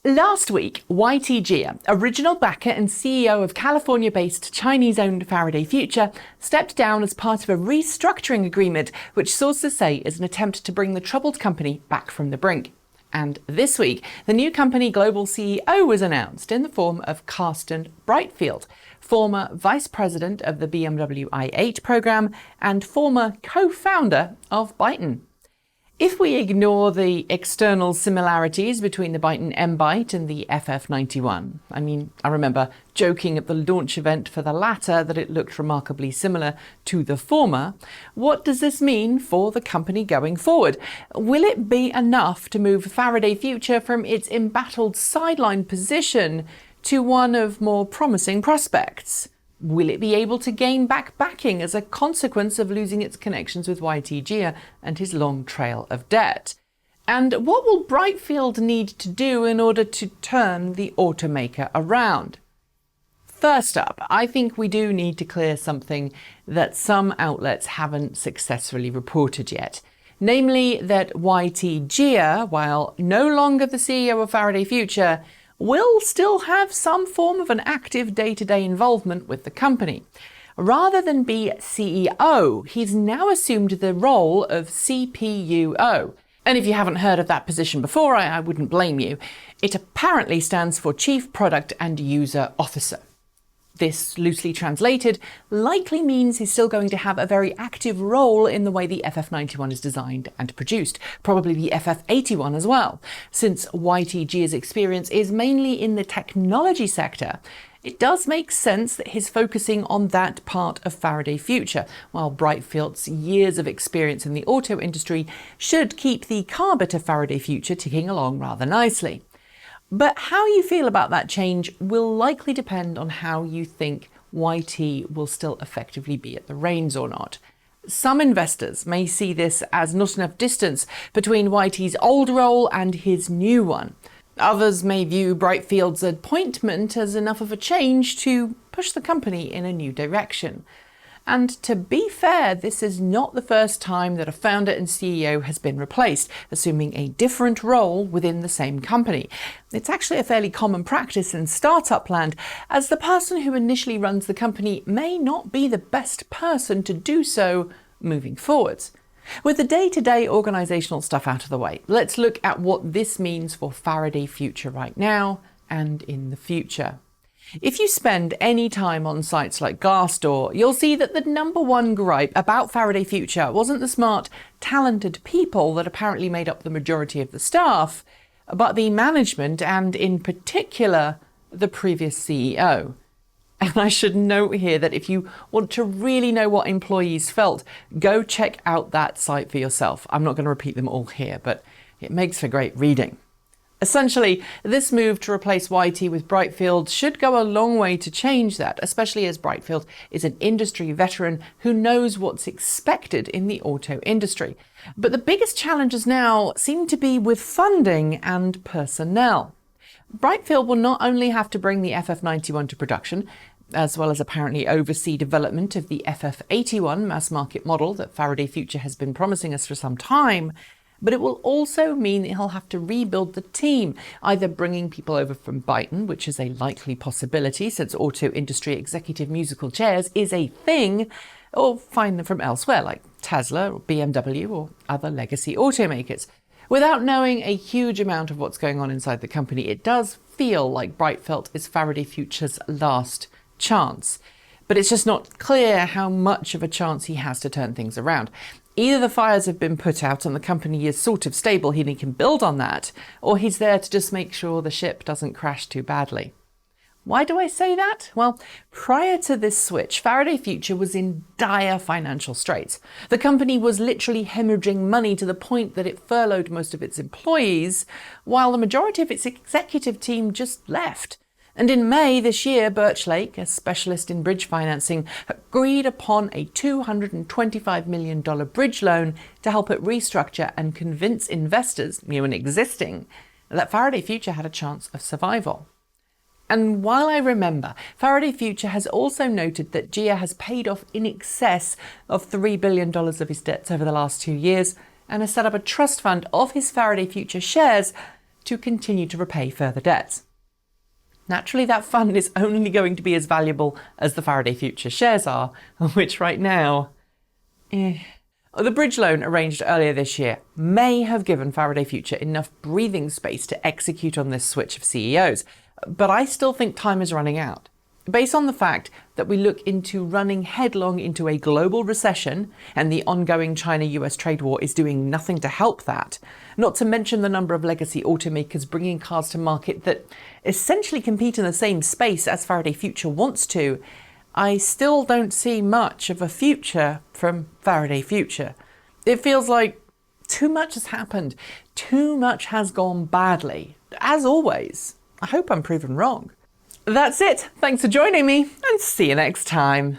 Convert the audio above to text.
Last week, Jia, original backer and CEO of California-based Chinese-owned Faraday Future, stepped down as part of a restructuring agreement, which sources say is an attempt to bring the troubled company back from the brink. And this week, the new company global CEO was announced in the form of Carsten Brightfield, former vice president of the BMW i8 program and former co-founder of Byton. If we ignore the external similarities between the Byton M-Byte and the FF91, I remember joking at the launch event for the latter that it looked remarkably similar to the former, what does this mean for the company going forward? Will it be enough to move Faraday Future from its embattled sideline position to one of more promising prospects? Will it be able to gain back backing as a consequence of losing its connections with Jia and his long trail of debt? And what will Brightfield need to do in order to turn the automaker around? First up, I think we do need to clear something that some outlets haven't successfully reported yet. Namely that Jia, while no longer the CEO of Faraday Future, will still have some form of an active day-to-day involvement with the company. Rather than be CEO, he's now assumed the role of CPUO. And if you haven't heard of that position before, I wouldn't blame you. It apparently stands for Chief Product and User Officer. This, loosely translated, likely means he's still going to have a very active role in the way the FF91 is designed and produced, probably the FF81 as well. Since Jia's experience is mainly in the technology sector, it does make sense that he's focusing on that part of Faraday Future, while Brightfield's years of experience in the auto industry should keep the car bit of Faraday Future ticking along rather nicely. But how you feel about that change will likely depend on how you think YT will still effectively be at the reins or not. Some investors may see this as not enough distance between YT's old role and his new one. Others may view Brightfield's appointment as enough of a change to push the company in a new direction. And to be fair, this is not the first time that a founder and CEO has been replaced, assuming a different role within the same company. It's actually a fairly common practice in startup land, as the person who initially runs the company may not be the best person to do so moving forwards. With the day-to-day organisational stuff out of the way, let's look at what this means for Faraday Future right now and in the future. If you spend any time on sites like Glassdoor, you'll see that the number one gripe about Faraday Future wasn't the smart, talented people that apparently made up the majority of the staff, but the management and, in particular, the previous CEO. And I should note here that if you want to really know what employees felt, go check out that site for yourself. I'm not going to repeat them all here, but it makes for great reading. Essentially, this move to replace YT with Brightfield should go a long way to change that, especially as Brightfield is an industry veteran who knows what's expected in the auto industry. But the biggest challenges now seem to be with funding and personnel. Brightfield will not only have to bring the FF91 to production, as well as apparently oversee development of the FF81 mass market model that Faraday Future has been promising us for some time, but it will also mean that he'll have to rebuild the team, either bringing people over from Byton, which is a likely possibility since auto industry executive musical chairs is a thing, or find them from elsewhere like Tesla or BMW or other legacy automakers. Without knowing a huge amount of what's going on inside the company, it does feel like Brightfield is Faraday Future's last chance. But it's just not clear how much of a chance he has to turn things around. Either the fires have been put out and the company is sort of stable and he can build on that, or he's there to just make sure the ship doesn't crash too badly. Why do I say that? Well, prior to this switch, Faraday Future was in dire financial straits. The company was literally hemorrhaging money to the point that it furloughed most of its employees, while the majority of its executive team just left. And in May this year, Birchlake, a specialist in bridge financing, agreed upon a $225 million bridge loan to help it restructure and convince investors, new and existing, that Faraday Future had a chance of survival. And while I remember, Faraday Future has also noted that Jia has paid off in excess of $3 billion of his debts over the last 2 years and has set up a trust fund of his Faraday Future shares to continue to repay further debts. Naturally, that fund is only going to be as valuable as the Faraday Future shares are, which right now, The bridge loan arranged earlier this year may have given Faraday Future enough breathing space to execute on this switch of CEOs, but I still think time is running out. Based on the fact that we look into running headlong into a global recession and the ongoing China-US trade war is doing nothing to help that, not to mention the number of legacy automakers bringing cars to market that essentially compete in the same space as Faraday Future wants to, I still don't see much of a future from Faraday Future. It feels like too much has happened, too much has gone badly. As always, I hope I'm proven wrong. That's it. Thanks for joining me, and see you next time.